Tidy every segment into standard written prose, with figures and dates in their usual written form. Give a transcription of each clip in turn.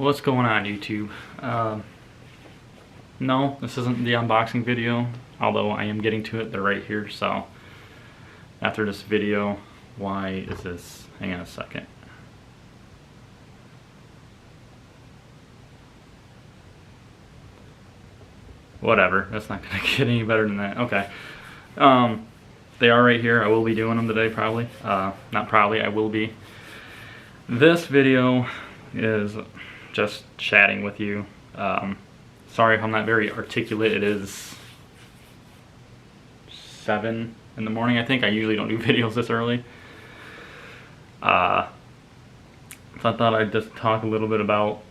What's going on, YouTube? No, this isn't the unboxing video, although I am getting to it. They're right here. So after this video, why is this? Hang on a second. Whatever, that's not gonna get any better than that. Okay. They are right here. I will be doing them today, probably. Not probably, I will be. This video is just chatting with you. Sorry if I'm not very articulate. It is 7 in the morning, I think. I usually don't do videos this early. So I thought I'd just talk a little bit about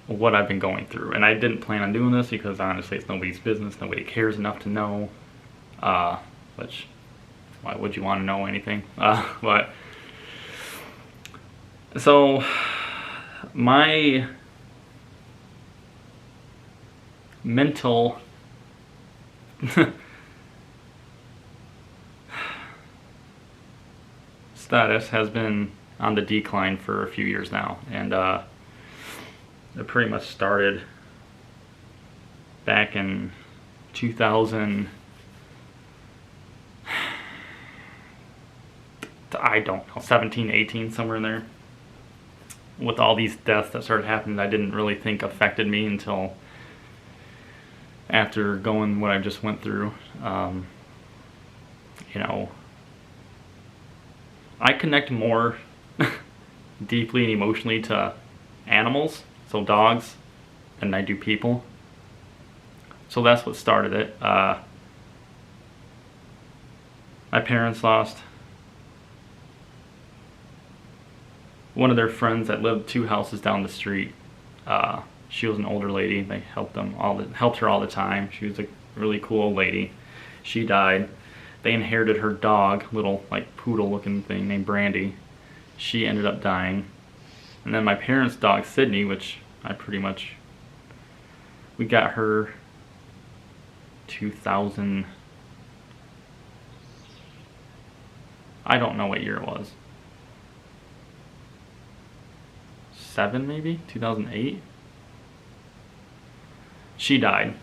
what I've been going through. And I didn't plan on doing this because honestly it's nobody's business. Nobody cares enough to know. Which, why would you want to know anything? But so my mental status has been on the decline for a few years now, and it pretty much started back in 2000. I don't know, 17, 18, somewhere in there, with all these deaths that started happening. I didn't really think affected me until after going what I just went through. You know, I connect more deeply and emotionally to animals, so dogs, than I do people. So that's what started it. My parents lost one of their friends that lived 2 houses down the street. She was an older lady. They helped her all the time. She was a really cool old lady. She died. They inherited her dog, little like poodle looking thing named Brandy. She ended up dying. And then my parents' dog Sydney, which we got her 2000, I don't know what year it was. 7 maybe? 2008? She died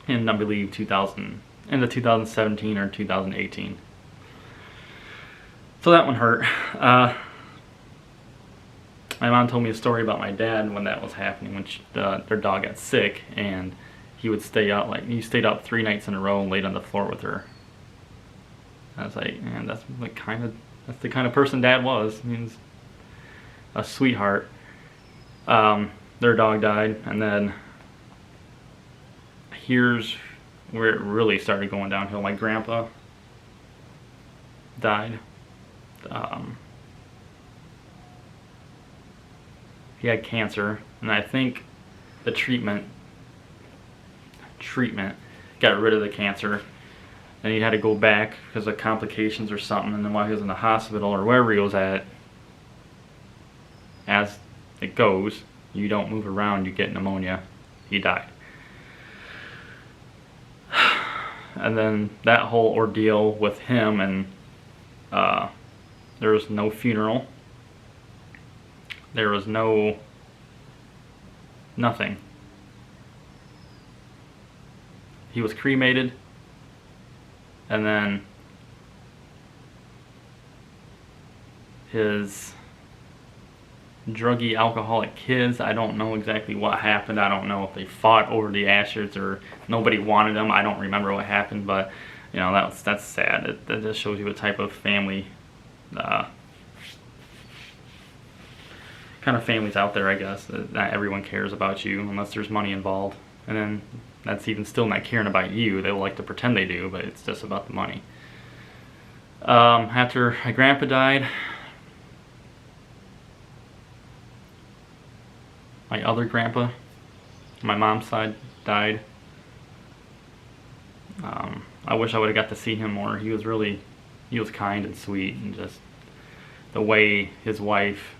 in, I believe, 2017 or 2018. So that one hurt. My mom told me a story about my dad when that was happening, when their dog got sick, and he would stay out, like, he stayed out 3 nights in a row and laid on the floor with her. I was like, man, that's the kind of person Dad was. He was a sweetheart. Their dog died, and then here's where it really started going downhill. My grandpa died. He had cancer, and I think the treatment got rid of the cancer, and he had to go back because of complications or something. And then while he was in the hospital or wherever he was at, as it goes, you don't move around, you get pneumonia. He died. And then that whole ordeal with him, and there was no funeral. There was nothing. He was cremated, and then his druggy alcoholic kids, I don't know exactly what happened. I don't know if they fought over the ashes or nobody wanted them. I don't remember what happened, but you know, that's sad. That just shows you what type of family, kind of families out there, I guess. That not everyone cares about you unless there's money involved, and then that's even still not caring about you. They'll like to pretend they do, but it's just about the money. After my grandpa died, my other grandpa, my mom's side, died. I wish I would have got to see him more. He was kind and sweet, and just the way his wife,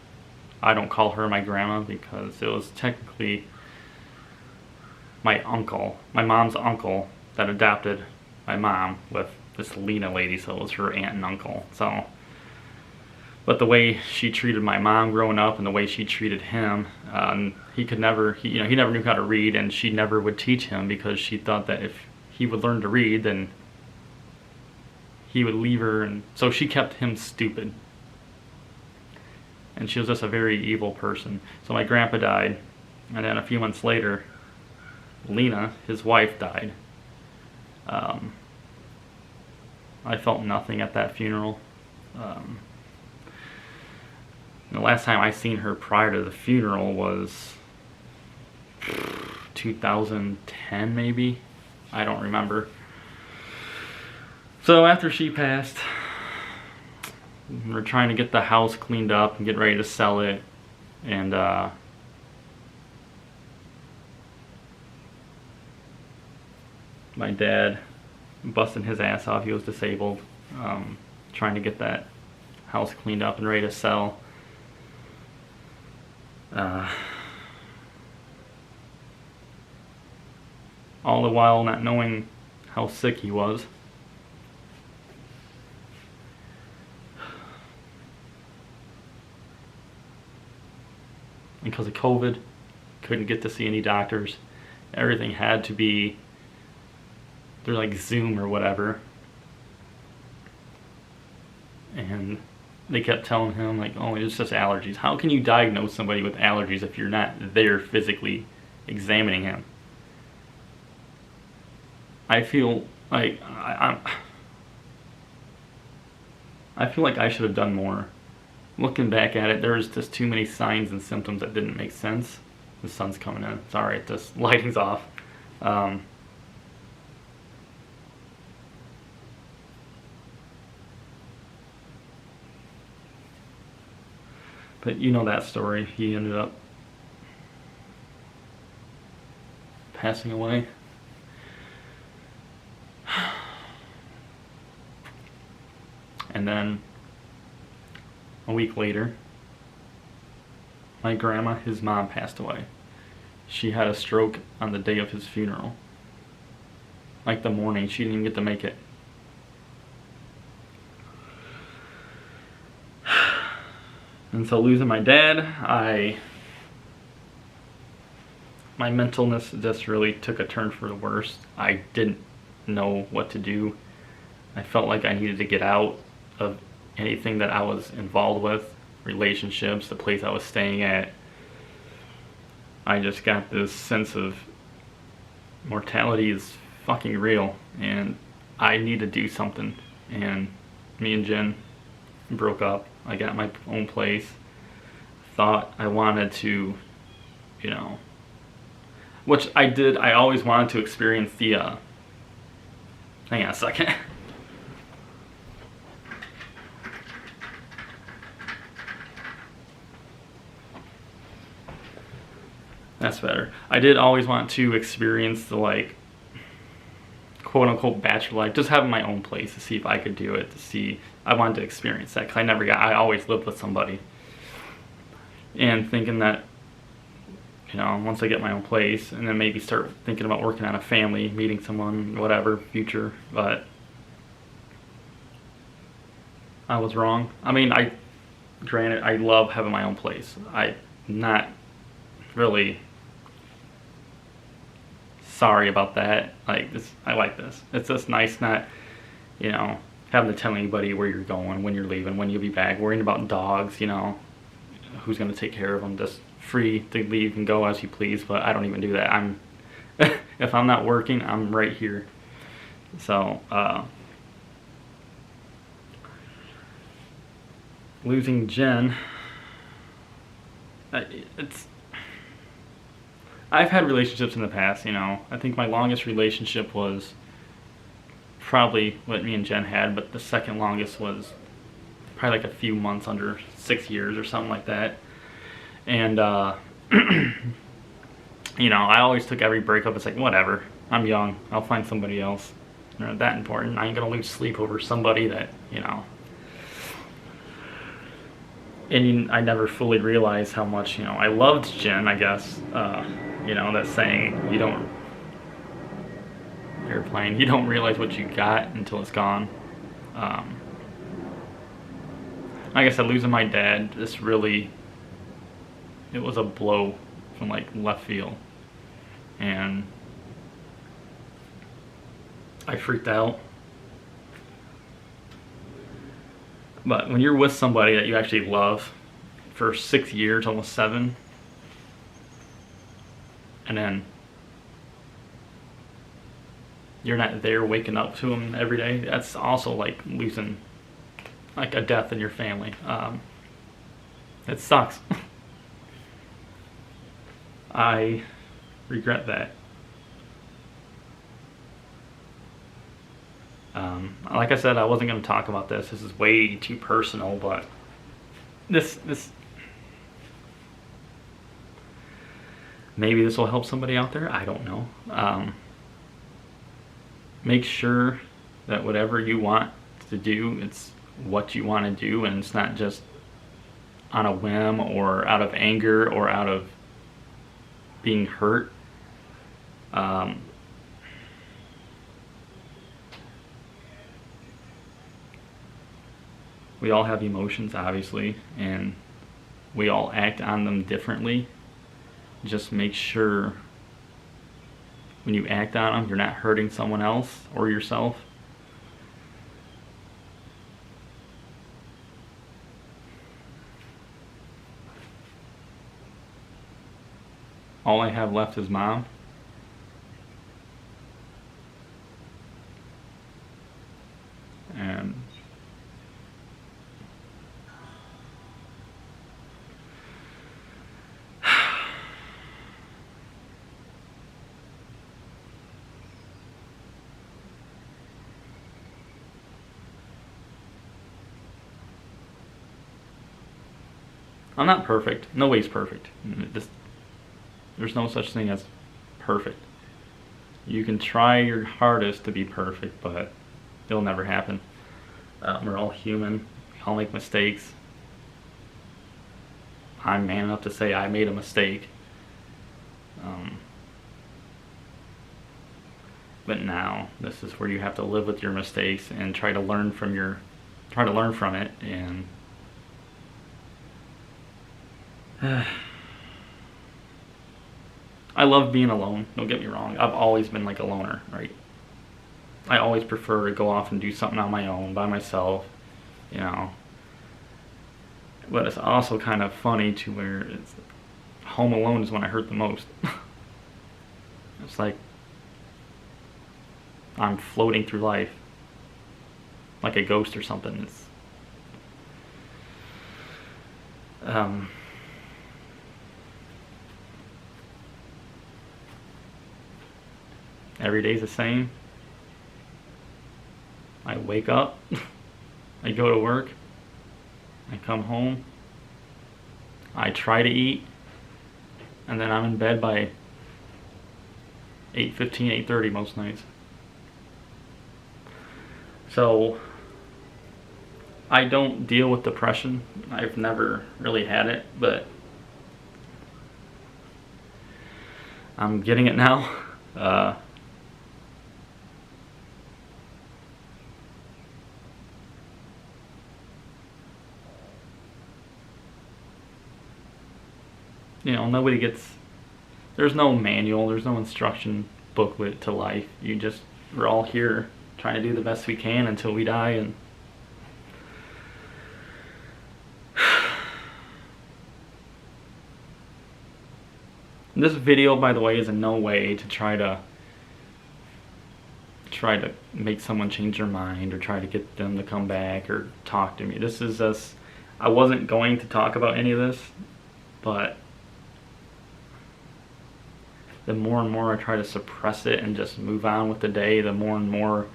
I don't call her my grandma because it was technically my uncle, my mom's uncle, that adopted my mom with this Lena lady, so it was her aunt and uncle. So But the way she treated my mom growing up and the way she treated him, he could never, he never knew how to read, and she never would teach him because she thought that if he would learn to read, then he would leave her, and so she kept him stupid. And she was just a very evil person. So my grandpa died, and then a few months later, Lena, his wife, died. I felt nothing at that funeral. The last time I seen her prior to the funeral was 2010 maybe. I don't remember. So after she passed, we're trying to get the house cleaned up and get ready to sell it. And my dad busting his ass off. He was disabled, trying to get that house cleaned up and ready to sell. All the while not knowing how sick he was. Because of COVID, couldn't get to see any doctors. Everything had to be through like Zoom or whatever. And they kept telling him like, oh, it's just allergies. How can you diagnose somebody with allergies if you're not there physically examining him? I feel like I feel like I should have done more. Looking back at it, there was just too many signs and symptoms that didn't make sense. The sun's coming in. Sorry, this lighting's off. But you know that story. He ended up passing away. And then a week later, my grandma, his mom, passed away. She had a stroke on the day of his funeral. Like the morning, she didn't even get to make it. And so losing my dad, my mentalness just really took a turn for the worse. I didn't know what to do. I felt like I needed to get out of anything that I was involved with, relationships, the place I was staying at. I just got this sense of mortality is fucking real and I need to do something. And me and Jen broke up. I got my own place. Thought I wanted to, which I did. I always wanted to experience the, hang on a second. That's better. I did always want to experience the, like, quote-unquote bachelor life, just having my own place to see if I could do it, I wanted to experience that, because I always lived with somebody. And thinking that, once I get my own place, and then maybe start thinking about working on a family, meeting someone, whatever, future, but I was wrong. I mean, granted, I love having my own place. I'm not really sorry about that. Like this, I like this. It's just nice not, having to tell anybody where you're going, when you're leaving, when you'll be back, worrying about dogs, who's going to take care of them. Just free to leave and go as you please, but I don't even do that. If I'm not working, I'm right here. So, losing Jen, I've had relationships in the past, I think my longest relationship was probably what me and Jen had, but the second longest was probably like a few months, under 6 years or something like that. And, I always took every breakup, it's like, whatever, I'm young, I'll find somebody else. They're not that important. I ain't gonna lose sleep over somebody that, And I never fully realized how much, I loved Jen, I guess. That saying, you don't realize what you got until it's gone. like I said, losing my dad, this really, it was a blow from like left field. And I freaked out. But when you're with somebody that you actually love for 6 years, almost 7, and then you're not there waking up to them every day, that's also like losing like a death in your family. It sucks. I regret that. Like I said, I wasn't going to talk about this. This is way too personal, but this maybe this will help somebody out there. I don't know. Make sure that whatever you want to do, it's what you want to do, and it's not just on a whim or out of anger or out of being hurt. We all have emotions, obviously, and we all act on them differently. Just make sure when you act on them, you're not hurting someone else or yourself. All I have left is Mom. And I'm not perfect. Nobody's perfect. There's no such thing as perfect. You can try your hardest to be perfect, but it'll never happen. We're all human. We all make mistakes. I'm man enough to say I made a mistake. But now, this is where you have to live with your mistakes and try to learn from it. And I love being alone, don't get me wrong. I've always been like a loner, right? I always prefer to go off and do something on my own, by myself, you know. But it's also kind of funny to where it's home alone is when I hurt the most. It's like I'm floating through life like a ghost or something. It's every day's the same. I wake up, I go to work, I come home, I try to eat, and then I'm in bed by 8:15, 8:30 most nights. So I don't deal with depression. I've never really had it, but I'm getting it now. You know, there's no manual, there's no instruction booklet to life. We're all here trying to do the best we can until we die. And this video, by the way, is in no way to try to make someone change their mind or try to get them to come back or talk to me. This is just, I wasn't going to talk about any of this, but the more and more I try to suppress it and just move on with the day, the more and more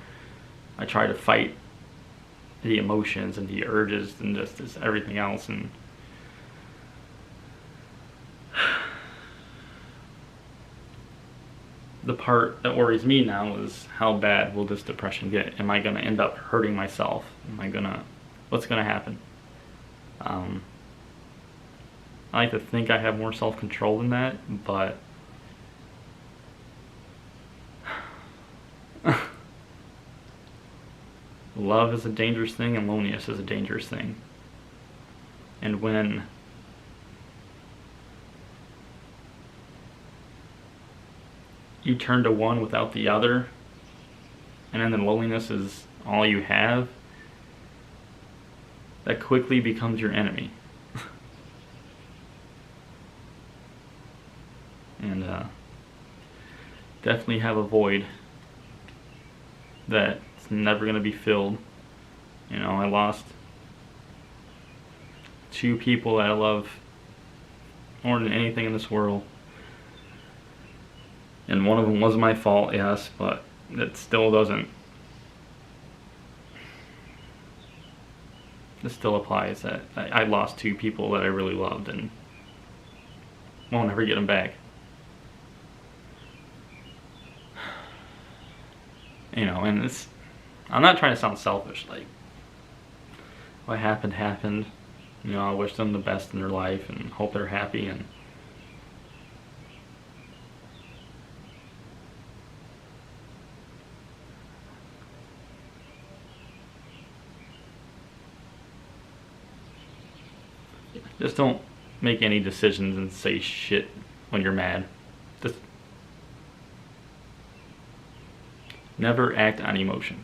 I try to fight the emotions and the urges and just everything else. And the part that worries me now is how bad will this depression get? Am I going to end up hurting myself? What's going to happen? I like to think I have more self-control than that, but love is a dangerous thing and loneliness is a dangerous thing. And when you turn to one without the other, and then the loneliness is all you have, that quickly becomes your enemy. And definitely have a void that's never going to be filled. You know, I lost 2 people that I love more than anything in this world. And one of them was my fault, yes, but it still doesn't. It still applies that I lost 2 people that I really loved and won't ever get them back. You know, and it's, I'm not trying to sound selfish, like, what happened happened. You know, I wish them the best in their life and hope they're happy, and just don't make any decisions and say shit when you're mad. Just never act on emotion,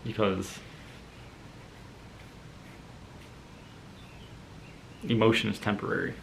because emotion is temporary.